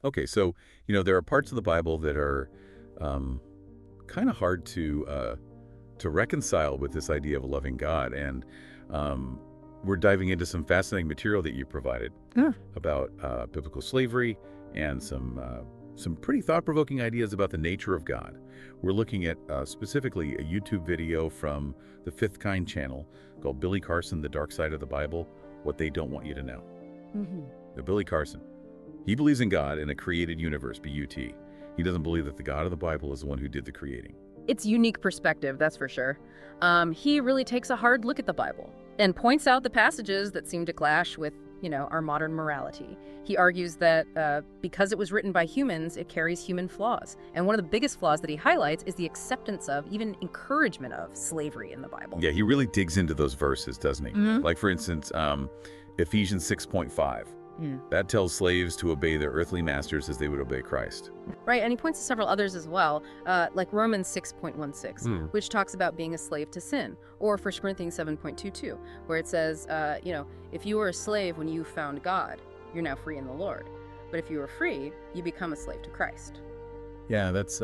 Okay, so, there are parts of the Bible that are um, kind of hard to reconcile with this idea of a loving God. And um, we're diving into some fascinating material that you provided Yeah. about biblical slavery and some pretty thought-provoking ideas about the nature of God. We're looking at specifically a YouTube video from the Fifth Kind channel called Billy Carson, The Dark Side of the Bible, What They Don't Want You to Know. hmm Now, Billy Carson, he believes in God and a created universe, B-U-T. He doesn't believe that the God of the Bible is the one who did the creating. It's unique perspective, that's for sure. He really takes a hard look at the Bible and points out the passages that seem to clash with, our modern morality. He argues that because it was written by humans, it carries human flaws. And one of the biggest flaws that he highlights is the acceptance of, even encouragement of, slavery in the Bible. Yeah, he really digs into those verses, doesn't he? Mhm. Like, for instance, Ephesians 6.5. That tells slaves to obey their earthly masters as they would obey Christ. Right, and he points to several others as well, like Romans 6.16, which talks about being a slave to sin, or 1 Corinthians 7.22, where it says, if you were a slave when you found God, you're now free in the Lord. But if you were free, you become a slave to Christ. Yeah, that's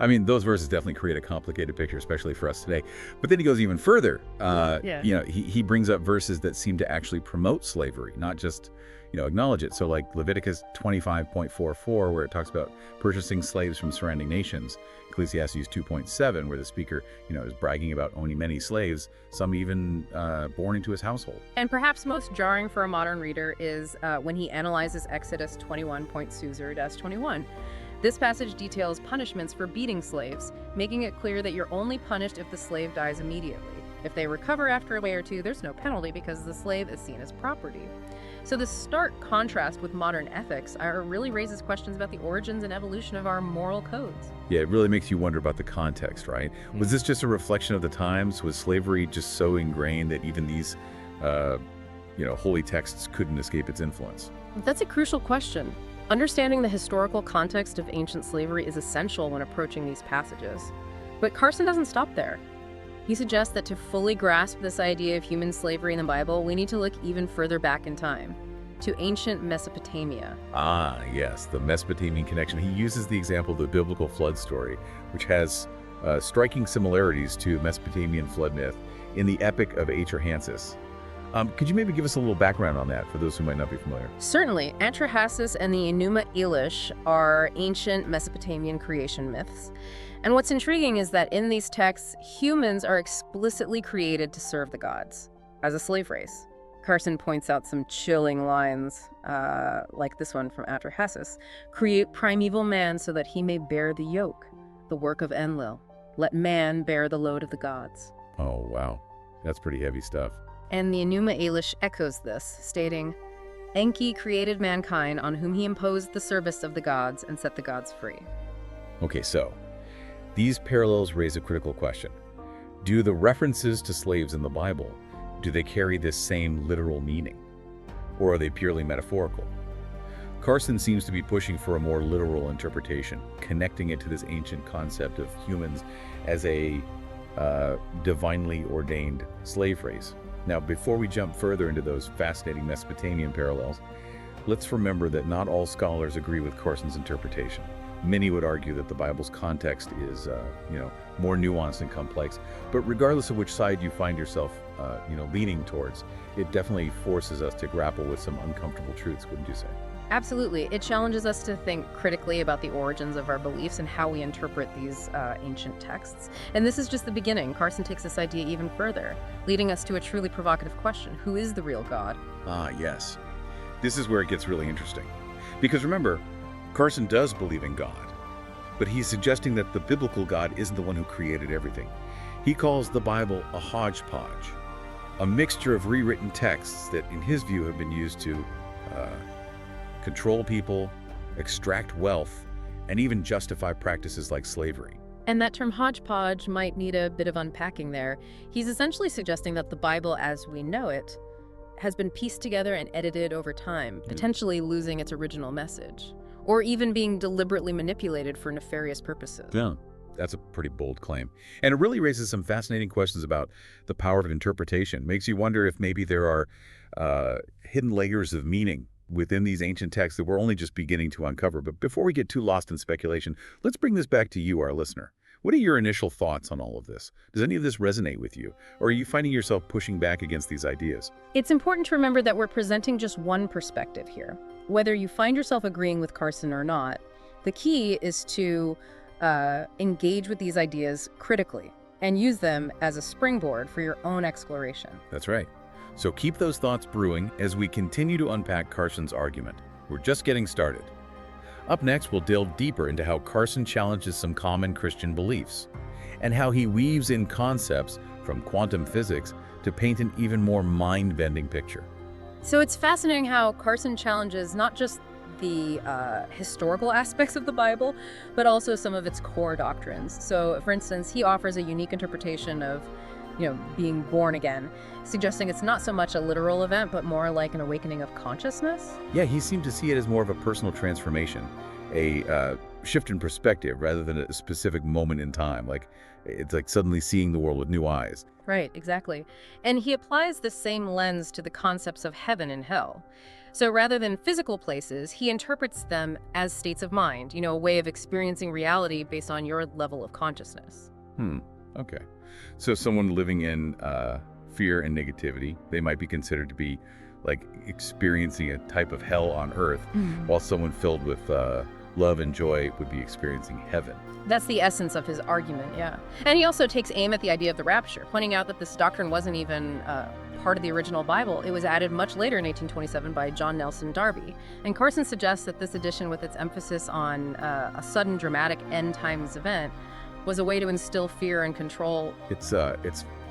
I mean, those verses definitely create a complicated picture, especially for us today. But then he goes even further. Yeah. He brings up verses that seem to actually promote slavery, not just, acknowledge it. So like Leviticus 25.44, where it talks about purchasing slaves from surrounding nations. Ecclesiastes 2.7, where the speaker, is bragging about owning many slaves, some even born into his household. And perhaps most jarring for a modern reader is when he analyzes Exodus 21.20-21. This passage details punishments for beating slaves, making it clear that you're only punished if the slave dies immediately. If they recover after a day or two, there's no penalty because the slave is seen as property. So this stark contrast with modern ethics really raises questions about the origins and evolution of our moral codes. Yeah, it really makes you wonder about the context, right? Was this just a reflection of the times? Was slavery just so ingrained that even these, holy texts couldn't escape its influence? That's a crucial question. Understanding the historical context of ancient slavery is essential when approaching these passages. But Carson doesn't stop there. He suggests that to fully grasp this idea of human slavery in the Bible, we need to look even further back in time, to ancient Mesopotamia. Ah, yes, the Mesopotamian connection. He uses the example of the biblical flood story, which has striking similarities to Mesopotamian flood myth in the Epic of Atrahasis. Could you maybe give us a little background on that for those who might not be familiar? Certainly, Atrahasis and the Enuma Elish are ancient Mesopotamian creation myths. And what's intriguing is that in these texts, humans are explicitly created to serve the gods, as a slave race. Carson points out some chilling lines, like this one from Atrahasis. Create primeval man so that he may bear the yoke, the work of Enlil. Let man bear the load of the gods. Oh, wow. That's pretty heavy stuff. And the Enuma Elish echoes this, stating, Enki created mankind on whom he imposed the service of the gods and set the gods free. Okay, so these parallels raise a critical question. Do the references to slaves in the Bible, do they carry this same literal meaning? Or are they purely metaphorical? Carson seems to be pushing for a more literal interpretation, connecting it to this ancient concept of humans as a divinely ordained slave race. Now, before we jump further into those fascinating Mesopotamian parallels, let's remember that not all scholars agree with Carson's interpretation. Many would argue that the Bible's context is, more nuanced and complex. But regardless of which side you find yourself, leaning towards, it definitely forces us to grapple with some uncomfortable truths, wouldn't you say? Absolutely. It challenges us to think critically about the origins of our beliefs and how we interpret these ancient texts. And this is just the beginning. Carson takes this idea even further, leading us to a truly provocative question. Who is the real God? Ah, yes. This is where it gets really interesting. Because remember, Carson does believe in God, but he's suggesting that the biblical God isn't the one who created everything. He calls the Bible a hodgepodge, a mixture of rewritten texts that, in his view, have been used to control people, extract wealth, and even justify practices like slavery. And that term hodgepodge might need a bit of unpacking there. He's essentially suggesting that the Bible as we know it has been pieced together and edited over time, potentially losing its original message, or even being deliberately manipulated for nefarious purposes. Yeah, that's a pretty bold claim. And it really raises some fascinating questions about the power of interpretation. Makes you wonder if maybe there are hidden layers of meaning within these ancient texts that we're only just beginning to uncover. But before we get too lost in speculation, let's bring this back to you, our listener. What are your initial thoughts on all of this? Does any of this resonate with you? Or are you finding yourself pushing back against these ideas? It's important to remember that we're presenting just one perspective here. Whether you find yourself agreeing with Carson or not, the key is to engage with these ideas critically and use them as a springboard for your own exploration. That's right. So keep those thoughts brewing as we continue to unpack Carson's argument. We're just getting started. Up next, we'll delve deeper into how Carson challenges some common Christian beliefs and how he weaves in concepts from quantum physics to paint an even more mind-bending picture. So it's fascinating how Carson challenges not just the historical aspects of the Bible, but also some of its core doctrines. So, for instance, he offers a unique interpretation of, being born again, suggesting it's not so much a literal event, but more like an awakening of consciousness. Yeah, he seemed to see it as more of a personal transformation, a shift in perspective rather than a specific moment in time. It's like suddenly seeing the world with new eyes. Right, exactly. And he applies the same lens to the concepts of heaven and hell. So rather than physical places, he interprets them as states of mind, a way of experiencing reality based on your level of consciousness. Okay. So someone living in fear and negativity, they might be considered to be like experiencing a type of hell on earth, while someone filled with love and joy would be experiencing heaven. That's the essence of his argument, yeah. And he also takes aim at the idea of the rapture, pointing out that this doctrine wasn't even part of the original Bible. It was added much later in 1827 by John Nelson Darby. And Carson suggests that this addition, with its emphasis on a sudden dramatic end times event, was a way to instill fear and control. It's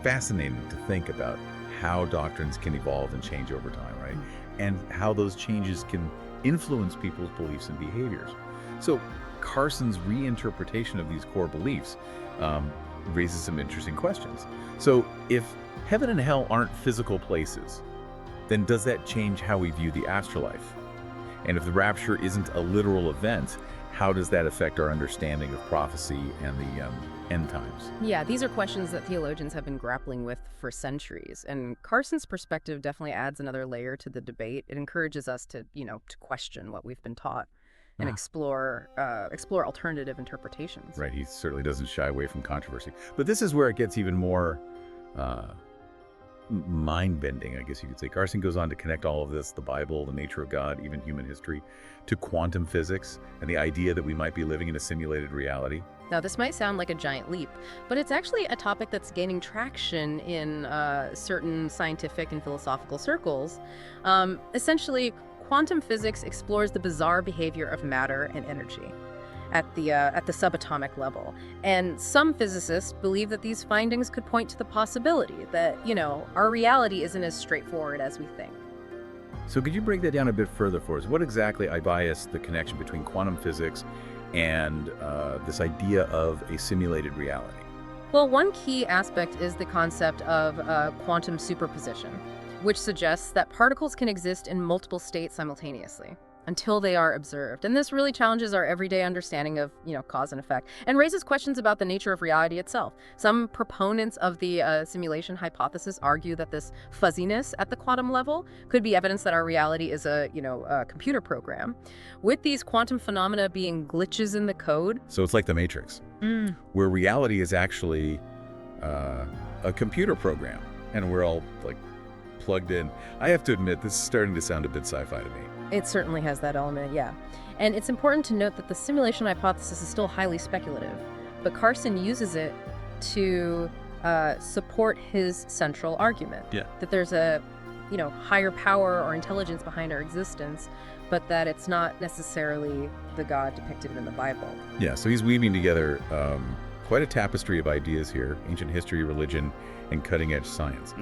fascinating to think about how doctrines can evolve and change over time, right? And how those changes can influence people's beliefs and behaviors. So Carson's reinterpretation of these core beliefs raises some interesting questions. So if heaven and hell aren't physical places, then does that change how we view the afterlife? And if the rapture isn't a literal event, how does that affect our understanding of prophecy and the end times? Yeah, these are questions that theologians have been grappling with for centuries. And Carson's perspective definitely adds another layer to the debate. It encourages us to question what we've been taught and explore alternative interpretations. Right, he certainly doesn't shy away from controversy. But this is where it gets even more mind-bending, I guess you could say. Carson goes on to connect all of this, the Bible, the nature of God, even human history, to quantum physics and the idea that we might be living in a simulated reality. Now, this might sound like a giant leap, but it's actually a topic that's gaining traction in certain scientific and philosophical circles. Essentially, quantum physics explores the bizarre behavior of matter and energy at the subatomic level. And some physicists believe that these findings could point to the possibility that, our reality isn't as straightforward as we think. So could you break that down a bit further for us? What exactly, I bias the connection between quantum physics and this idea of a simulated reality? Well, one key aspect is the concept of quantum superposition, which suggests that particles can exist in multiple states simultaneously until they are observed. And this really challenges our everyday understanding of, cause and effect, and raises questions about the nature of reality itself. Some proponents of the simulation hypothesis argue that this fuzziness at the quantum level could be evidence that our reality is a computer program, with these quantum phenomena being glitches in the code. So it's like the Matrix, where reality is actually a computer program, and we're all plugged in. I have to admit, this is starting to sound a bit sci-fi to me. It certainly has that element, yeah. And it's important to note that the simulation hypothesis is still highly speculative, but Carson uses it to support his central argument. Yeah. That there's a, higher power or intelligence behind our existence, but that it's not necessarily the God depicted in the Bible. Yeah, so he's weaving together quite a tapestry of ideas here: ancient history, religion, and cutting-edge science.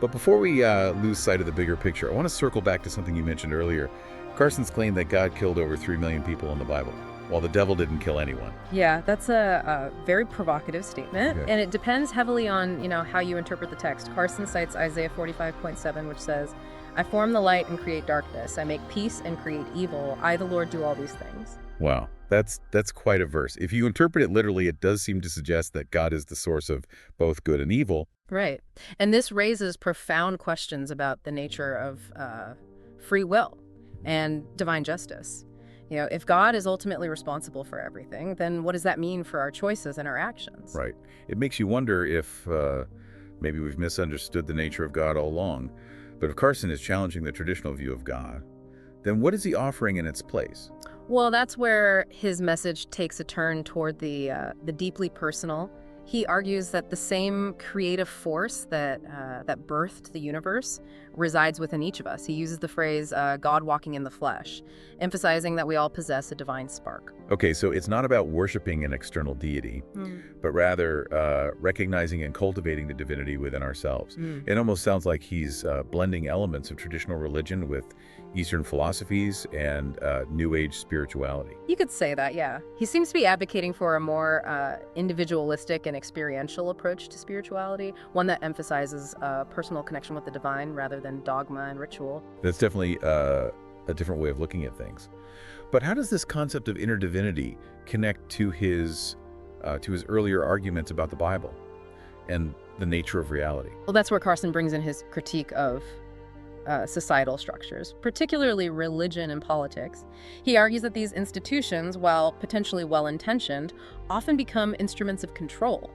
But before we lose sight of the bigger picture, I want to circle back to something you mentioned earlier. Carson's claim that God killed over 3 million people in the Bible, while the devil didn't kill anyone. Yeah, that's a very provocative statement, Yeah. and it depends heavily on, how you interpret the text. Carson cites Isaiah 45:7, which says, "I form the light and create darkness. I make peace and create evil. I, the Lord, do all these things." Wow, that's quite a verse. If you interpret it literally, it does seem to suggest that God is the source of both good and evil. Right. And this raises profound questions about the nature of free will. and divine justice. If God is ultimately responsible for everything, then what does that mean for our choices and our actions? Right. It makes you wonder if maybe we've misunderstood the nature of God all along. But if Carson is challenging the traditional view of God, then what is he offering in its place? Well, that's where his message takes a turn toward the deeply personal. He argues that the same creative force that birthed the universe resides within each of us. He uses the phrase God walking in the flesh, emphasizing that we all possess a divine spark. Okay, so it's not about worshiping an external deity, but rather recognizing and cultivating the divinity within ourselves. It almost sounds like he's blending elements of traditional religion with Eastern philosophies and New Age spirituality. You could say that, yeah. He seems to be advocating for a more individualistic and experiential approach to spirituality, one that emphasizes personal connection with the divine rather than dogma and ritual. That's definitely a different way of looking at things. But how does this concept of inner divinity connect to his earlier arguments about the Bible and the nature of reality? Well, that's where Carson brings in his critique of societal structures, particularly religion and politics. He argues that these institutions, while potentially well-intentioned, often become instruments of control,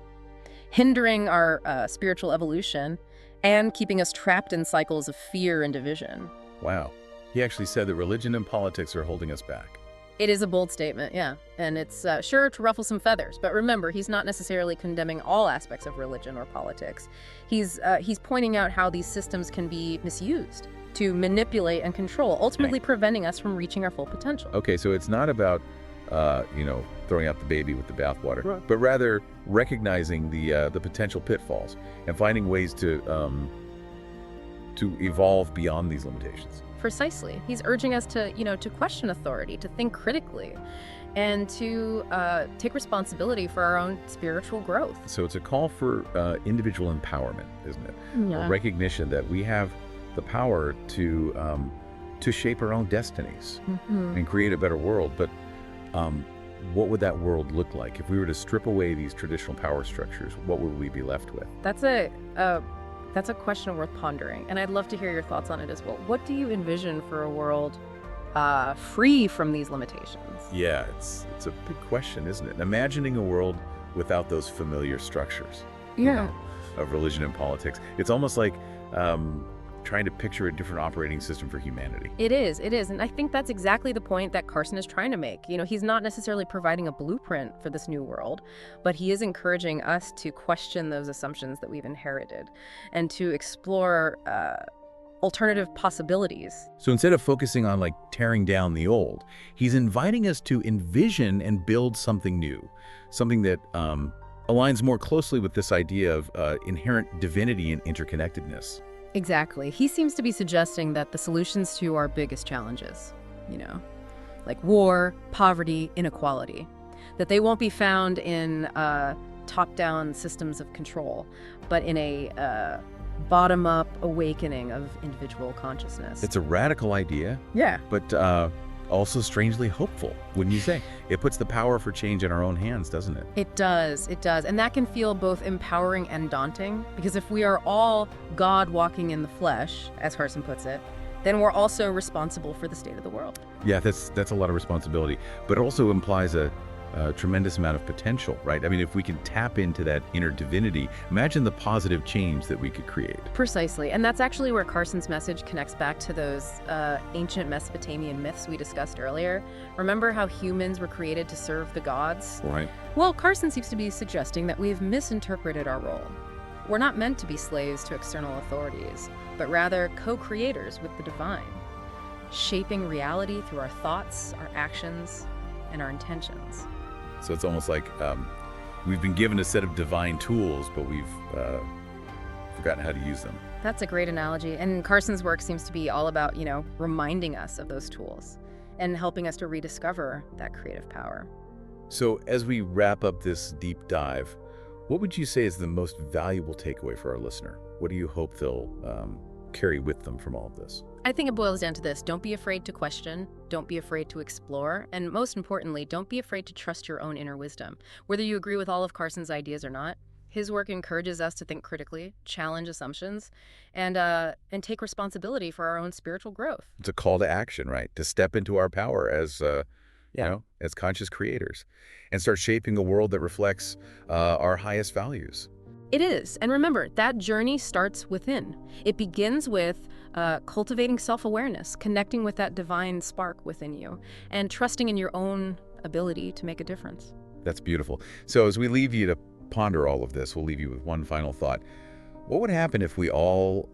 hindering our spiritual evolution and keeping us trapped in cycles of fear and division. Wow. He actually said that religion and politics are holding us back. It is a bold statement, yeah, and it's sure to ruffle some feathers. But remember, he's not necessarily condemning all aspects of religion or politics. He's pointing out how these systems can be misused to manipulate and control, ultimately preventing us from reaching our full potential. Okay, so it's not about, throwing out the baby with the bathwater, Right. but rather recognizing the potential pitfalls and finding ways to evolve beyond these limitations. Precisely. He's urging us to question authority, to think critically, and to take responsibility for our own spiritual growth. So it's a call for individual empowerment, isn't it? Yeah. A recognition that we have the power to shape our own destinies and create a better world. But what would that world look like if we were to strip away these traditional power structures? What would we be left with? That's a question worth pondering, and I'd love to hear your thoughts on it as well. What do you envision for a world free from these limitations? Yeah, it's a big question, isn't it? Imagining a world without those familiar structures of religion and politics. It's almost like trying to picture a different operating system for humanity. It is, and I think that's exactly the point that Carson is trying to make. He's not necessarily providing a blueprint for this new world, but he is encouraging us to question those assumptions that we've inherited and to explore alternative possibilities. So instead of focusing on tearing down the old, he's inviting us to envision and build something new, something that aligns more closely with this idea of inherent divinity and interconnectedness. Exactly. He seems to be suggesting that the solutions to our biggest challenges, like war, poverty, inequality, that they won't be found in top-down systems of control, but in a bottom-up awakening of individual consciousness. It's a radical idea, but also strangely hopeful, wouldn't you say? It puts the power for change in our own hands, doesn't it? It does. And that can feel both empowering and daunting, because if we are all God walking in the flesh, as Carson puts it, then we're also responsible for the state of the world. Yeah, that's a lot of responsibility, but it also implies a tremendous amount of potential, right? I mean, if we can tap into that inner divinity, imagine the positive change that we could create. Precisely, and that's actually where Carson's message connects back to those ancient Mesopotamian myths we discussed earlier. Remember how humans were created to serve the gods? Right. Well, Carson seems to be suggesting that we've misinterpreted our role. We're not meant to be slaves to external authorities, but rather co-creators with the divine, shaping reality through our thoughts, our actions, and our intentions. So it's almost like we've been given a set of divine tools, but we've forgotten how to use them. That's a great analogy. And Carson's work seems to be all about, reminding us of those tools and helping us to rediscover that creative power. So as we wrap up this deep dive, what would you say is the most valuable takeaway for our listener? What do you hope they'll carry with them from all of this? I think it boils down to this. Don't be afraid to question. Don't be afraid to explore. And most importantly, don't be afraid to trust your own inner wisdom. Whether you agree with all of Carson's ideas or not, His work encourages us to think critically, challenge assumptions, and take responsibility for our own spiritual growth. It's a call to action, right? To step into our power as, Yeah. as conscious creators and start shaping a world that reflects our highest values. It is. And remember, that journey starts within. It begins with cultivating self-awareness, connecting with that divine spark within you, and trusting in your own ability to make a difference. That's beautiful. So as we leave you to ponder all of this, we'll leave you with one final thought. What would happen if we all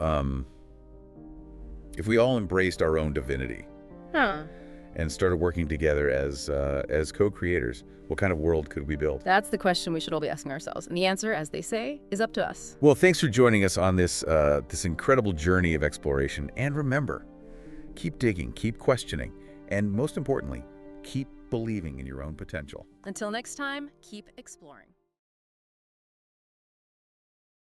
embraced our own divinity and started working together as co-creators? What kind of world could we build? That's the question we should all be asking ourselves. And the answer, as they say, is up to us. Well, thanks for joining us on this incredible journey of exploration. And remember, keep digging, keep questioning, and most importantly, keep believing in your own potential. Until next time, keep exploring.